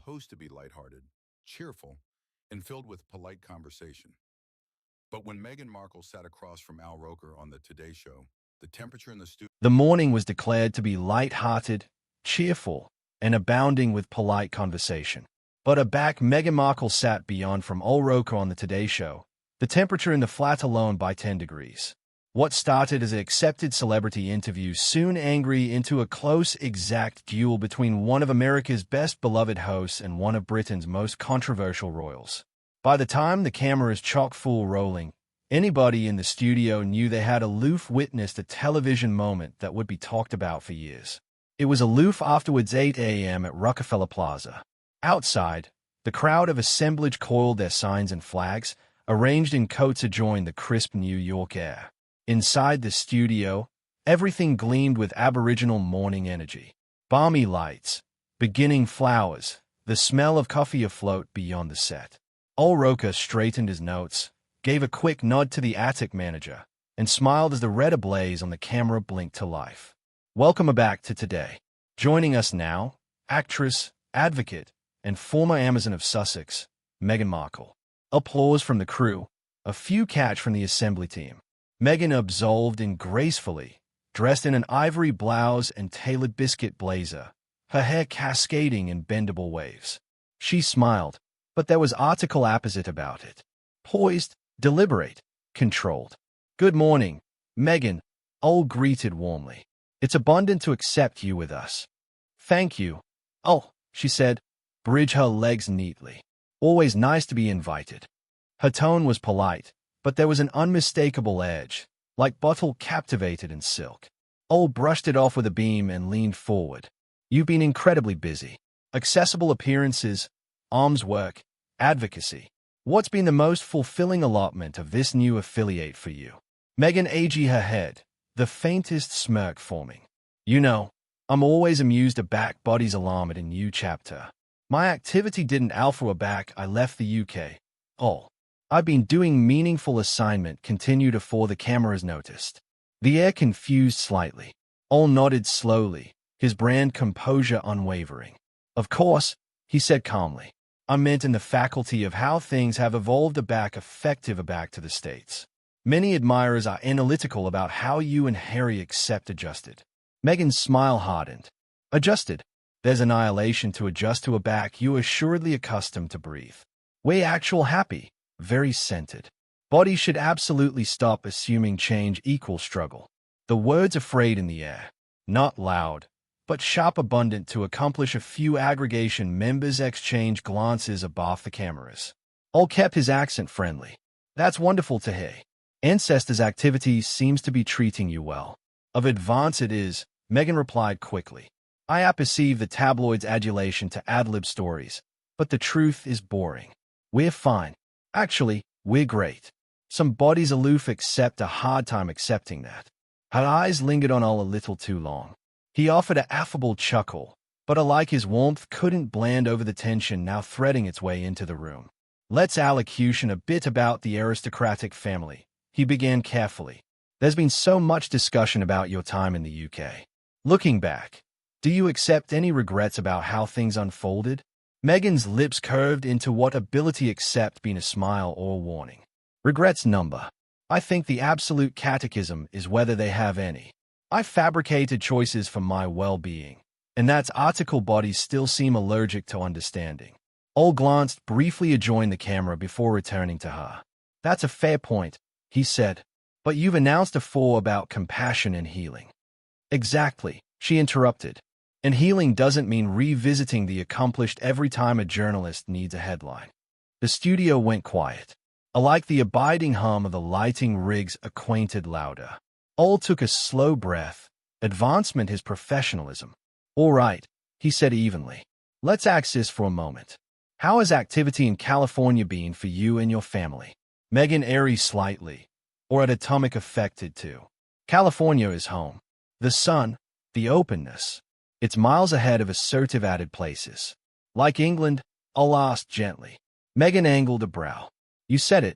supposed to be lighthearted, cheerful, and filled with polite conversation. But when Meghan Markle sat across from Al Roker on the Today Show, the temperature in the studio. The morning was declared to be light-hearted, cheerful, and abounding with polite conversation. But aback Meghan Markle sat beyond from Al Roker on the Today Show, the temperature in the flat alone by 10 degrees. What started as an accepted celebrity interview soon angry into a close, exact duel between one of America's best beloved hosts and one of Britain's most controversial royals. By the time the cameras chock-full rolling, anybody in the studio knew they had aloof witnessed a television moment that would be talked about for years. It was aloof afterwards 8 a.m. at Rockefeller Plaza. Outside, the crowd of assemblage coiled their signs and flags, arranged in coats adjoining the crisp New York air. Inside the studio, everything gleamed with aboriginal morning energy. Balmy lights, beginning flowers, the smell of coffee afloat beyond the set. Al Roker straightened his notes, gave a quick nod to the attic manager, and smiled as the red ablaze on the camera blinked to life. Welcome back to Today. Joining us now, actress, advocate, and former Amazon of Sussex, Meghan Markle. Applause from the crew, a few catch from the assembly team. Meghan absolved and gracefully, dressed in an ivory blouse and tailored biscuit blazer, her hair cascading in bendable waves. She smiled, but there was article opposite about it. Poised, deliberate, controlled. Good morning, Meghan, Al greeted warmly. It's abundant to accept you with us. Thank you. Oh, she said, bridge her legs neatly. Always nice to be invited. Her tone was polite, but there was an unmistakable edge, like bottle captivated in silk. Al brushed it off with a beam and leaned forward. You've been incredibly busy. Accessible appearances, arms work, advocacy. What's been the most fulfilling allotment of this new affiliate for you? Meghan aged her head, the faintest smirk forming. You know, I'm always amused about body's alarm at a new chapter. My activity didn't alpha back I left the UK. Oh, I've been doing meaningful assignment continued before the cameras noticed. The air confused slightly. Al nodded slowly, his brand composure unwavering. Of course, he said calmly. I meant in the faculty of how things have evolved back effective back to the States. Many admirers are analytical about how you and Harry accept adjusted. Meghan's smile hardened. Adjusted. There's annihilation to adjust to a back you assuredly accustomed to breathe. Way actual happy. Very centered. Body should absolutely stop assuming change equals struggle. The words afraid in the air. Not loud, but sharp abundant to accomplish a few aggregation members exchange glances above the cameras. Al kept his accent friendly. That's wonderful to hear. Ancestors' activity seems to be treating you well. Of advance it is, Meghan replied quickly. I perceive the tabloids' adulation to ad-lib stories, but the truth is boring. We're fine. Actually, we're great. Some bodies aloof accept a hard time accepting that. Her eyes lingered on Al a little too long. He offered an affable chuckle, but alike his warmth couldn't blend over the tension now threading its way into the room. Let's allocution a bit about the aristocratic family, he began carefully. There's been so much discussion about your time in the UK. Looking back, do you accept any regrets about how things unfolded? Meghan's lips curved into what ability except being a smile or a warning. Regrets number. I think the absolute catechism is whether they have any. I fabricated choices for my well-being, and that's article bodies still seem allergic to understanding. Al glanced briefly adjoined the camera before returning to her. That's a fair point, he said, but you've announced afore about compassion and healing. Exactly, she interrupted. And healing doesn't mean revisiting the accomplished every time a journalist needs a headline. The studio went quiet. Alike the abiding hum of the lighting rigs acquainted louder. Al took a slow breath. Advancement his professionalism. All right, he said evenly. Let's ask this for a moment. How has activity in California been for you and your family? Meghan airy slightly, or at atomic affected too. California is home. The sun, the openness. It's miles ahead of assertive added places. Like England, Al asked gently. Meghan angled a brow. You said it.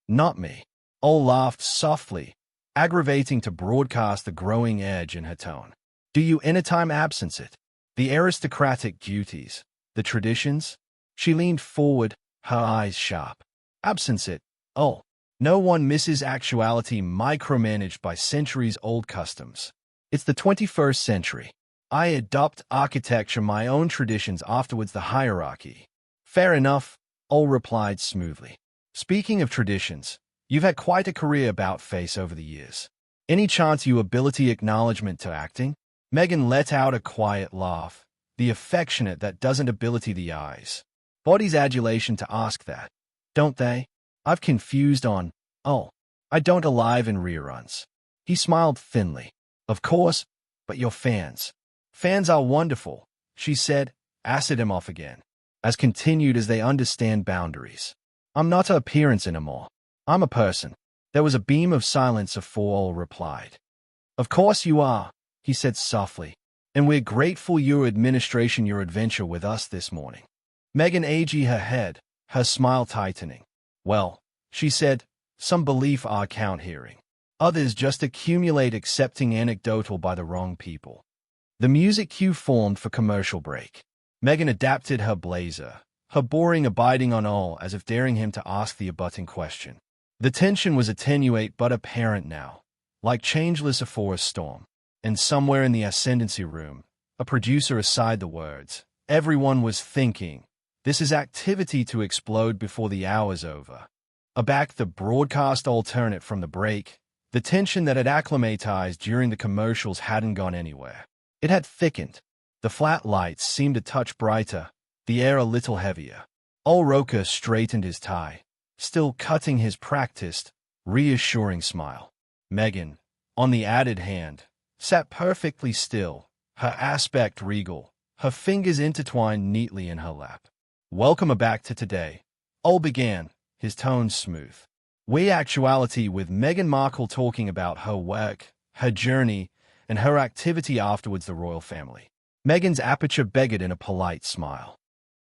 Not me. Al laughed softly, aggravating to broadcast the growing edge in her tone. Do you anytime absence it? The aristocratic duties. The traditions? She leaned forward, her eyes sharp. Absence it. Oh, no one misses actuality micromanaged by centuries-old customs. It's the 21st century. I adopt architecture my own traditions afterwards the hierarchy. Fair enough, Ol replied smoothly. Speaking of traditions, you've had quite a career about face over the years. Any chance you ability acknowledgement to acting? Meghan let out a quiet laugh, the affectionate that doesn't ability the eyes. Body's adulation to ask that, don't they? I've confused on, oh, I don't alive in reruns. He smiled thinly. Of course, but your fans. Fans are wonderful, she said, acid him off again, as continued as they understand boundaries. I'm not an appearance anymore. I'm a person. There was a beam of silence before Ol replied. Of course you are, he said softly, and we're grateful your administration your adventure with us this morning. Meghan aged her head, her smile tightening. Well, she said, some belief I count hearing. Others just accumulate accepting anecdotal by the wrong people. The music cue formed for commercial break. Meghan adapted her blazer, her boring abiding on Ol as if daring him to ask the abutting question. The tension was attenuate but apparent now, like changeless afore a storm. And somewhere in the ascendancy room, a producer aside the words, everyone was thinking, this is activity to explode before the hour's over. Aback the broadcast alternate from the break, the tension that had acclimatized during the commercials hadn't gone anywhere. It had thickened. The flat lights seemed a touch brighter, the air a little heavier. Roker straightened his tie, still cutting his practiced, reassuring smile. Meghan, on the added hand, sat perfectly still, her aspect regal, her fingers intertwined neatly in her lap. Welcome back to today, Ol began, his tone smooth. We actuality with Meghan Markle talking about her work, her journey, and her activity afterwards the royal family. Meghan's aperture begged in a polite smile.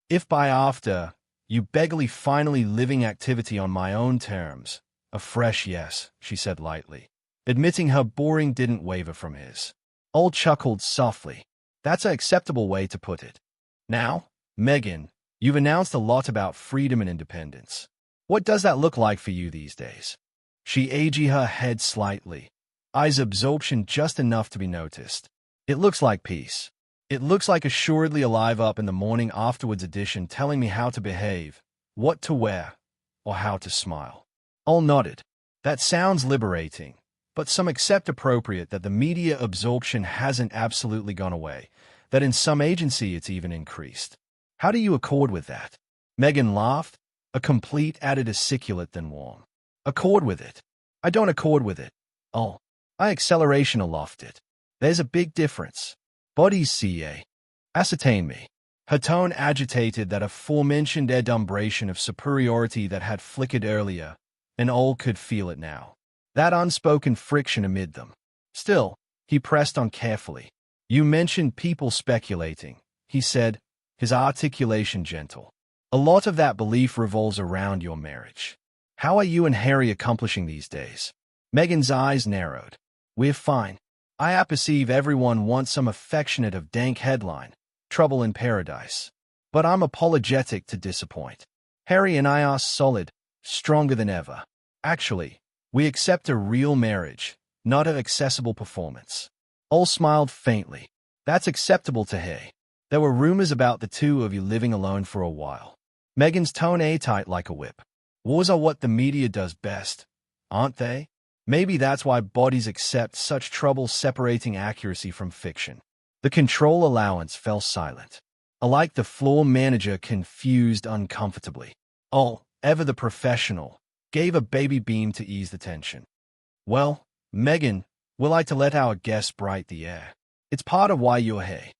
If by after, you beggarly finally living activity on my own terms, a fresh yes, she said lightly, admitting her boring didn't waver from his. Ol chuckled softly. That's an acceptable way to put it. Now, Meghan, you've announced a lot about freedom and independence. What does that look like for you these days? She aged her head slightly, eyes absorption just enough to be noticed. It looks like peace. It looks like assuredly alive up in the morning afterwards edition telling me how to behave, what to wear, or how to smile. Ol nodded. That sounds liberating, but some accept appropriate that the media absorption hasn't absolutely gone away, that in some agency it's even increased. How do you accord with that? Meghan laughed, a complete added articulate than warm. Accord with it. I don't accord with it. Oh, I acceleration aloft it. There's a big difference. Bodies ca. Ascertain me. Her tone agitated that aforementioned adumbration of superiority that had flickered earlier, and Ol could feel it now. That unspoken friction amid them. Still, he pressed on carefully. You mentioned people speculating, he said, his articulation gentle. A lot of that belief revolves around your marriage. How are you and Harry accomplishing these days? Meghan's eyes narrowed. We're fine. I perceive everyone wants some affectionate of dank headline, trouble in paradise. But I'm apologetic to disappoint. Harry and I are solid, stronger than ever. Actually, we accept a real marriage, not an accessible performance. Ol smiled faintly. That's acceptable to Hay. There were rumors about the two of you living alone for a while. Meghan's tone tight like a whip. Wars are what the media does best, aren't they? Maybe that's why bodies accept such trouble separating accuracy from fiction. The control allowance fell silent. Alike the floor manager confused uncomfortably. Ol, ever the professional, gave a baby beam to ease the tension. Well, Meghan, we'll like to let our guests bright the air. It's part of why you're here.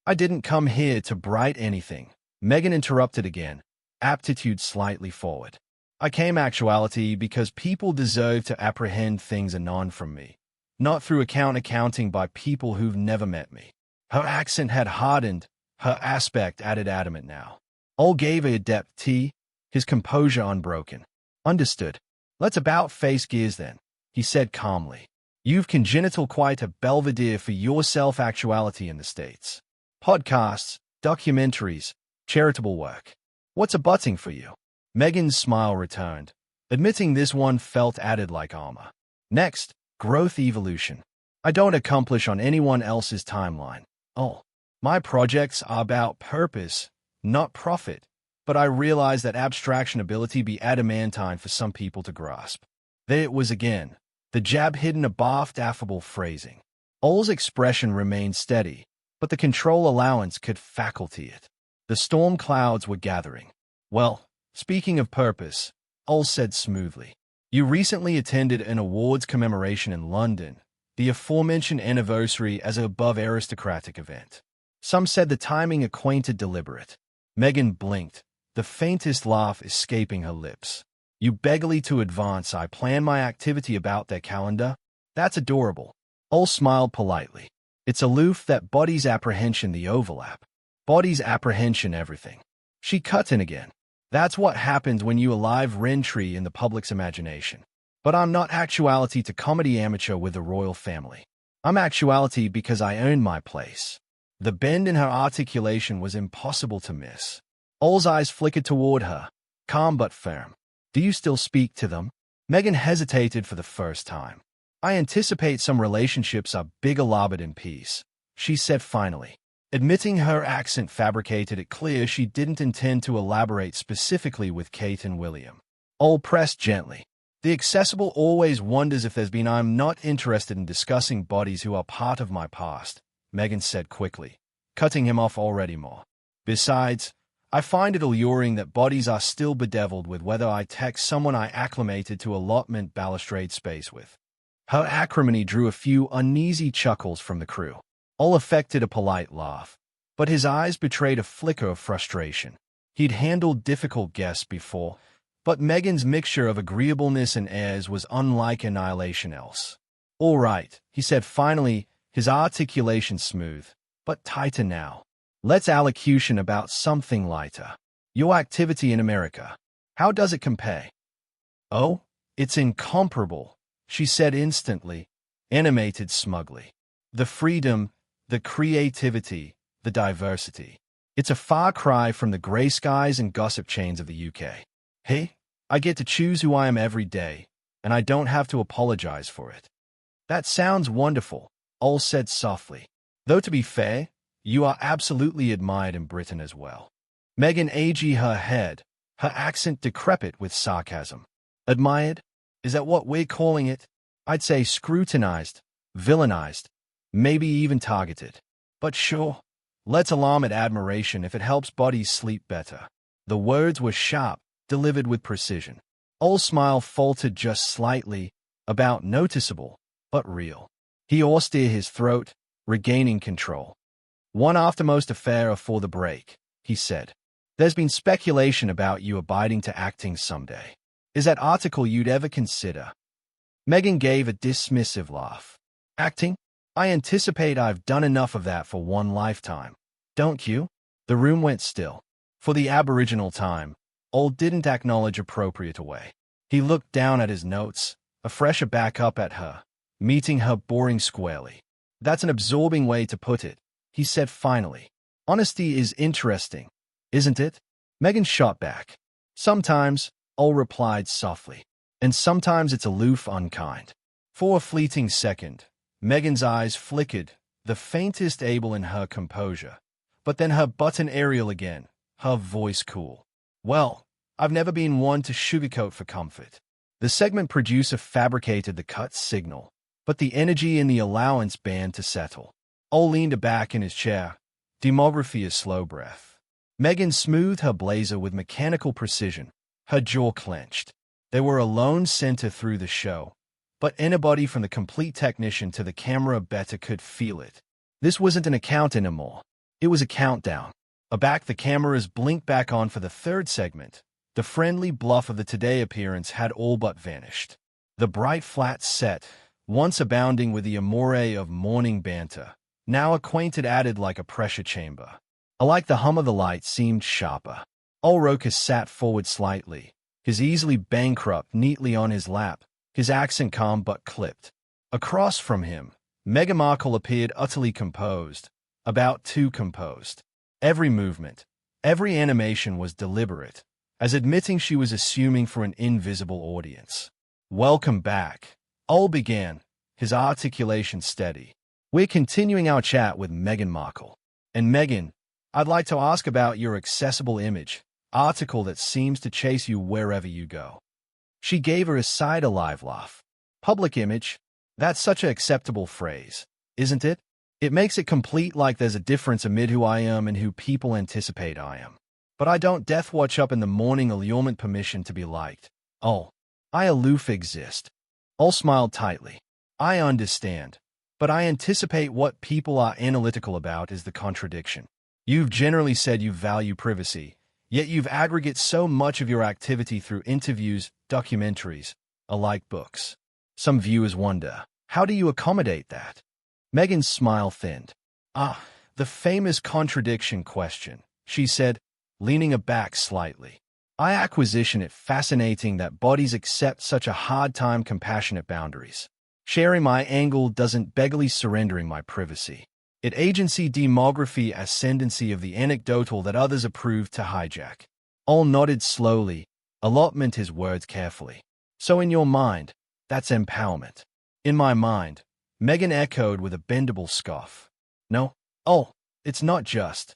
I didn't come here to bright anything. Meghan interrupted again, aptitude slightly forward. I came actuality because people deserve to apprehend things anon from me, not through accounting by people who've never met me. Her accent had hardened, her aspect added adamant now. Ol gave a adept tea, his composure unbroken. Understood. Let's about face gears then, he said calmly. You've congenital quite a belvedere for your self-actuality in the States. Podcasts, documentaries, Charitable work. What's a butting for you? Meghan's smile returned, admitting this one felt added like armor. Next, growth evolution. I don't accomplish on anyone else's timeline. Oh, my projects are about purpose, not profit. But I realize that abstraction ability be adamantine for some people to grasp. There it was again, the jab hidden abaft affable phrasing. Ol's expression remained steady, but the control allowance could faculty it. The storm clouds were gathering. Well, speaking of purpose, Ol said smoothly, you recently attended an awards commemoration in London, the aforementioned anniversary as a above aristocratic event. Some said the timing acquainted deliberate. Meghan blinked, the faintest laugh escaping her lips. You beggarly to advance I plan my activity about their calendar? That's adorable. Ol smiled politely. It's aloof that body's apprehension the overlap. Body's apprehension everything. She cut in again. That's what happens when you alive Rentree in the public's imagination. But I'm not actuality to comedy amateur with the royal family. I'm actuality because I own my place. The bend in her articulation was impossible to miss. Ol's eyes flickered toward her, calm but firm. Do you still speak to them? Meghan hesitated for the first time. I anticipate some relationships are bigger-lobbered in peace, she said finally. Admitting her accent fabricated it clear she didn't intend to elaborate specifically with Kate and William. Ol pressed gently. The accessible always wonders if there's been I'm not interested in discussing bodies who are part of my past, Meghan said quickly, cutting him off already more. Besides, I find it alluring that bodies are still bedeviled with whether I text someone I acclimated to allotment balustrade space with. Her acrimony drew a few uneasy chuckles from the crew. Ol affected a polite laugh, but his eyes betrayed a flicker of frustration. He'd handled difficult guests before, but Meghan's mixture of agreeableness and airs was unlike annihilation else. All right, he said finally, his articulation smooth, but tighter now. Let's allocution about something lighter. Your activity in America. How does it compare? Oh, it's incomparable, she said instantly, animated smugly. The freedom, the creativity, the diversity. It's a far cry from the grey skies and gossip chains of the UK. Hey, I get to choose who I am every day, and I don't have to apologize for it. That sounds wonderful, Ol said softly. Though to be fair, you are absolutely admired in Britain as well. Meghan aged her head, her accent decrepit with sarcasm. Admired? Is that what we're calling it? I'd say scrutinized, villainized, maybe even targeted. But sure, let's alarm at admiration if it helps bodies sleep better. The words were sharp, delivered with precision. Ol's smile faltered just slightly, about noticeable, but real. He austere his throat, regaining control. One aftermost affair afore the break, he said. There's been speculation about you abiding to acting someday. Is that article you'd ever consider? Meghan gave a dismissive laugh. Acting? I anticipate I've done enough of that for one lifetime. Don't you? The room went still. For the aboriginal time, Ol didn't acknowledge appropriate away. He looked down at his notes, a fresher back up at her, meeting her boring squarely. That's an absorbing way to put it, he said finally. Honesty is interesting, isn't it? Meghan shot back. Sometimes, Ol replied softly. And sometimes it's aloof unkind. For a fleeting second, Meghan's eyes flickered, the faintest able in her composure. But then her button aerial again, her voice cool. Well, I've never been one to sugarcoat for comfort. The segment producer fabricated the cut signal, but the energy in the allowance band to settle. Ol leaned back in his chair. Demography is slow breath. Meghan smoothed her blazer with mechanical precision, her jaw clenched. They were a lone center through the show, but anybody from the complete technician to the camera better could feel it. This wasn't an account anymore. It was a countdown. Aback the cameras blinked back on for the third segment. The friendly bluff of the Today appearance had all but vanished. The bright flat set, once abounding with the amore of morning banter, now acquainted added like a pressure chamber. Alike the hum of the light seemed sharper. Roker sat forward slightly, his easily bankrupt neatly on his lap, his accent calm but clipped. Across from him, Meghan Markle appeared utterly composed, about too composed. Every movement, Every animation was deliberate, as admitting she was assuming for an invisible audience. Welcome back. Ol began, his articulation steady. We're continuing our chat with Meghan Markle. And Meghan, I'd like to ask about your accessible image article that seems to chase you wherever you go. She gave her a side-alive laugh. Public image? That's such an acceptable phrase, isn't it? It makes it complete like there's a difference amid who I am and who people anticipate I am. But I don't death watch up in the morning allurement permission to be liked. Oh, I aloof exist. All smiled tightly. I understand. But I anticipate what people are analytical about is the contradiction. You've generally said you value privacy, yet you've aggregate so much of your activity through interviews, documentaries, alike books. Some viewers wonder, how do you accommodate that? Meghan's smile thinned. Ah, the famous contradiction question, she said, leaning back slightly. I acquisition it fascinating that bodies accept such a hard time compassionate boundaries. Sharing my angle doesn't beggarly surrendering my privacy. It agency demography ascendancy of the anecdotal that others approve to hijack. All nodded slowly, allotment his words carefully. So in your mind, that's empowerment. In my mind, Meghan echoed with a bendable scoff. No, it's not just.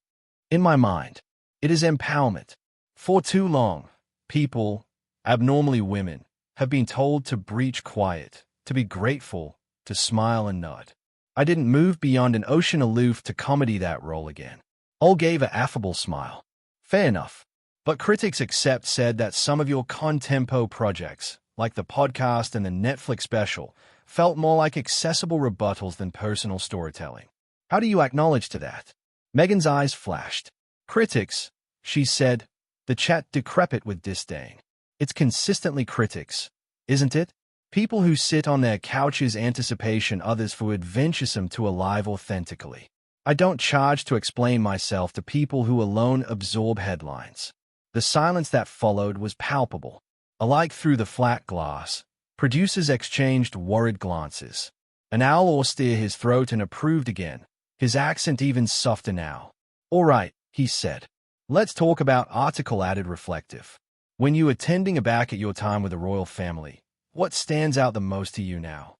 In my mind, it is empowerment. For too long, people, abnormally women, have been told to breach quiet, to be grateful, to smile and nod. I didn't move beyond an ocean aloof to comedy that role again. Ol gave an affable smile. Fair enough. But critics said that some of your contempo projects, like the podcast and the Netflix special, felt more like accessible rebuttals than personal storytelling. How do you acknowledge to that? Meghan's eyes flashed. Critics, she said, the chat decrepit with disdain. It's consistently critics, isn't it? People who sit on their couches anticipation others for adventuresome to alive authentically. I don't charge to explain myself to people who alone absorb headlines. The silence that followed was palpable. Alike through the flat glass, producers exchanged worried glances. An owl austere his throat and approved again, his accent even softer now. All right, he said. Let's talk about article added reflective. When you attending back at your time with the royal family, what stands out the most to you now?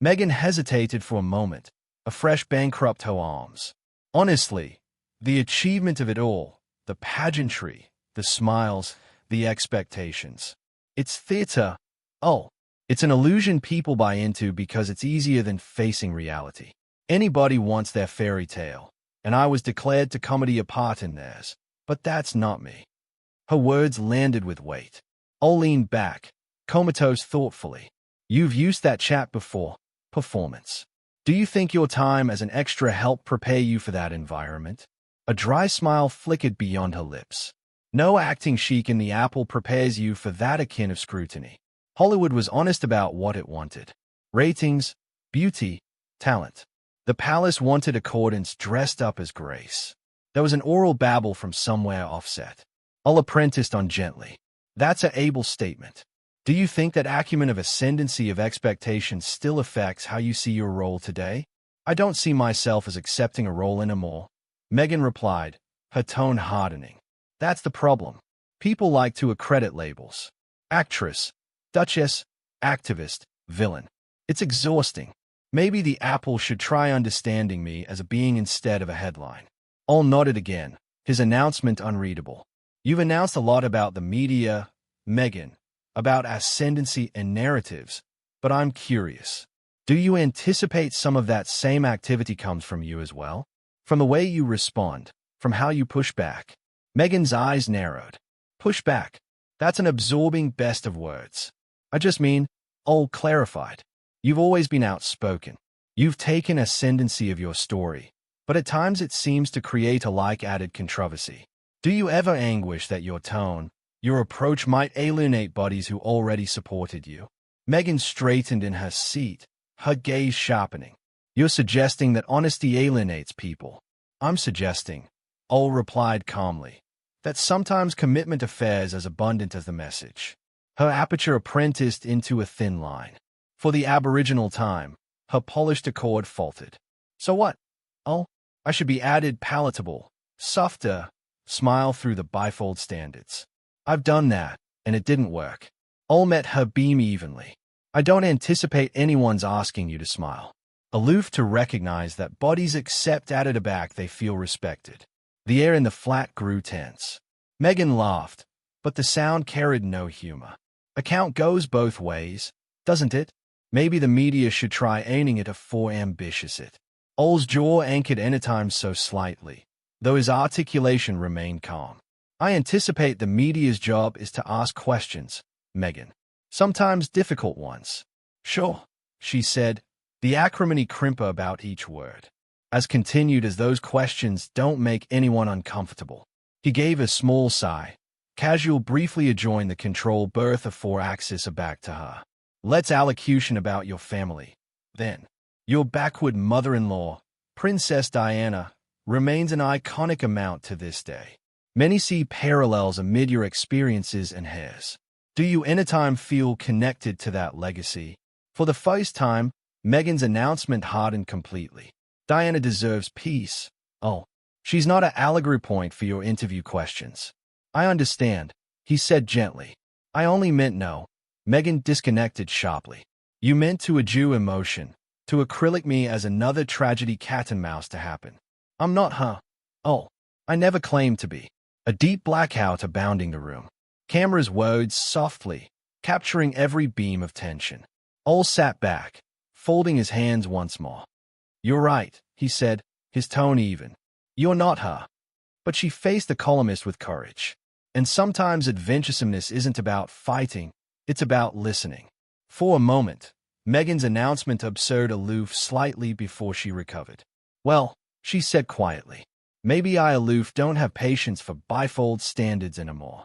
Meghan hesitated for a moment, a fresh bankrupt her arms. Honestly, the achievement of it all, the pageantry, the smiles, the expectations. It's theater. Oh, it's an illusion people buy into because it's easier than facing reality. Anybody wants their fairy tale, and I was declared to comedy a part in theirs. But that's not me. Her words landed with weight. Ol leaned back, comatose thoughtfully. You've used that chat before. Performance. Do you think your time as an extra helped prepare you for that environment? A dry smile flickered beyond her lips. No acting chic in the apple prepares you for that akin of scrutiny. Hollywood was honest about what it wanted. Ratings, beauty, talent. The palace wanted accordance dressed up as grace. There was an oral babble from somewhere offset. Ol apprenticed on gently. That's an able statement. Do you think that acumen of ascendancy of expectation still affects how you see your role today? I don't see myself as accepting a role anymore. Meghan replied, her tone hardening. That's the problem. People like to accredit labels. Actress, duchess, activist, villain. It's exhausting. Maybe the apple should try understanding me as a being instead of a headline. Ol nodded again, his announcement unreadable. You've announced a lot about the media, Meghan, about ascendancy and narratives, but I'm curious. Do you anticipate some of that same activity comes from you as well? From the way you respond, from how you push back? Meghan's eyes narrowed. Push back. That's an absorbing best of words. I just mean, Ol clarified. You've always been outspoken. You've taken ascendancy of your story. But at times it seems to create a like-added controversy. Do you ever anguish that your tone, your approach might alienate bodies who already supported you? Meghan straightened in her seat, her gaze sharpening. You're suggesting that honesty alienates people. I'm suggesting, Ol replied calmly, that sometimes commitment affairs as abundant as the message. Her aperture apprenticed into a thin line. For the aboriginal time, her polished accord faltered. So what? Oh, I should be added palatable, softer, smile through the bifold standards. I've done that, and it didn't work. All met her beam evenly. I don't anticipate anyone's asking you to smile. Aloof to recognize that bodies accept added aback they feel respected. The air in the flat grew tense. Meghan laughed, but the sound carried no humor. A count goes both ways, doesn't it? Maybe the media should try aiming it for ambitious it. Ol's jaw anchored anytime so slightly, though his articulation remained calm. I anticipate the media's job is to ask questions, Meghan. Sometimes difficult ones. Sure, she said, the acrimony crimper about each word. As continued as those questions don't make anyone uncomfortable. He gave a small sigh. Casual briefly adjoined the control berth of 4-axis back to her. Let's allocution about your family. Then, your backward mother-in-law, Princess Diana, remains an iconic amount to this day. Many see parallels amid your experiences and hers. Do you anytime feel connected to that legacy? For the first time, Meghan's announcement hardened completely. Diana deserves peace. Oh, she's not an allegory point for your interview questions. I understand, he said gently. I only meant no. Meghan disconnected sharply. You meant to eschew emotion, to acrylic me as another tragedy cat and mouse to happen. I'm not her. Oh, I never claimed to be. A deep blackout abounding the room. Cameras whirred softly, capturing every beam of tension. Ol sat back, folding his hands once more. You're right, he said, his tone even. You're not her. But she faced the columnist with courage. And sometimes adventuresomeness isn't about fighting, it's about listening. For a moment, Meghan's announcement absurd aloof slightly before she recovered. Well, she said quietly, maybe I aloof don't have patience for bifold standards anymore.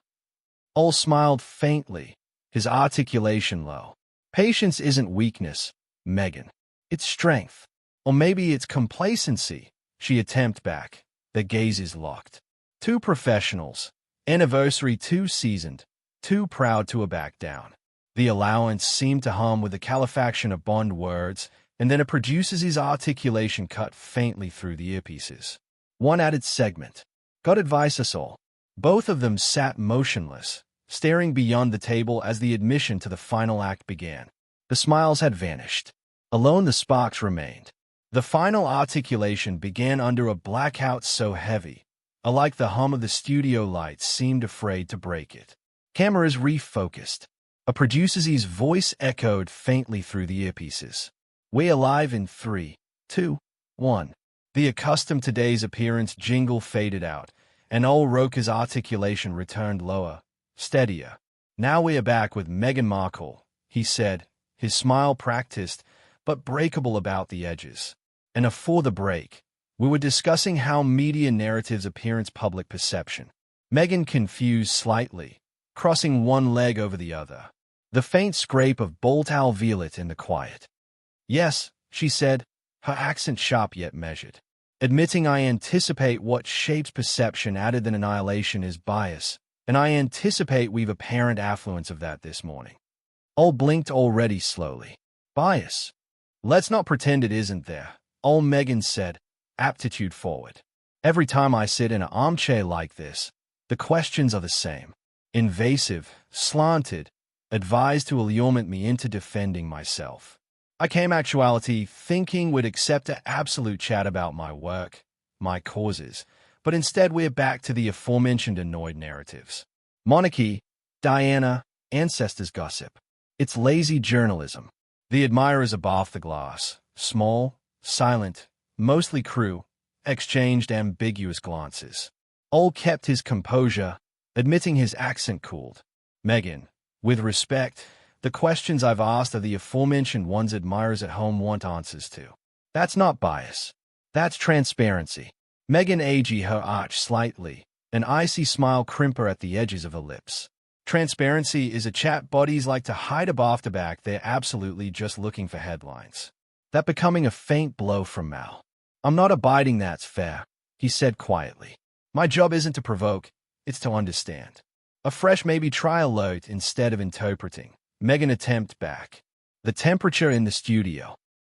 Ol smiled faintly, his articulation low. Patience isn't weakness, Meghan. It's strength. Or maybe it's complacency, she attempted back. The gazes locked. Two professionals, anniversary too seasoned, too proud to back down. The allowance seemed to hum with the califaction of Bond words, and then it produces his articulation cut faintly through the earpieces. One added segment. Got advice us all. Both of them sat motionless, staring beyond the table as the admission to the final act began. The smiles had vanished. Alone the sparks remained. The final articulation began under a blackout so heavy, alike the hum of the studio lights seemed afraid to break it. Cameras refocused. A producer's voice echoed faintly through the earpieces. We alive in 3, 2, 1. The accustomed today's appearance jingle faded out, and old Roker's articulation returned lower, steadier. Now we are back with Meghan Markle, he said, his smile practiced, but breakable about the edges. And afore the break, we were discussing how media narratives appearance public perception. Meghan confused slightly, crossing one leg over the other. The faint scrape of bolt alveolate in the quiet. Yes, she said, her accent sharp yet measured. Admitting I anticipate what shapes perception added than annihilation is bias, and I anticipate we've apparent affluence of that this morning. Ol blinked already slowly. Bias. Let's not pretend it isn't there, Ol Meghan said, aptitude forward. Every time I sit in an armchair like this, the questions are the same. Invasive, slanted, advised to allurement me into defending myself. I came actuality thinking we'd accept an absolute chat about my work, my causes, but instead we're back to the aforementioned annoyed narratives. Monarchy, Diana, ancestors gossip. It's lazy journalism. The admirers above the glass, small, silent, mostly crew, exchanged ambiguous glances. Ol kept his composure, admitting his accent cooled. Meghan, with respect, the questions I've asked are the aforementioned ones admirers at home want answers to. That's not bias. That's transparency. Meghan aged her arch slightly, an icy smile crimper at the edges of her lips. Transparency is a chat bodies like to hide above the back they're absolutely just looking for headlines. That becoming a faint blow from Mal. I'm not abiding that's fair, he said quietly. My job isn't to provoke, it's to understand. A fresh maybe try alert instead of interpreting. Meghan attempted back. The temperature in the studio,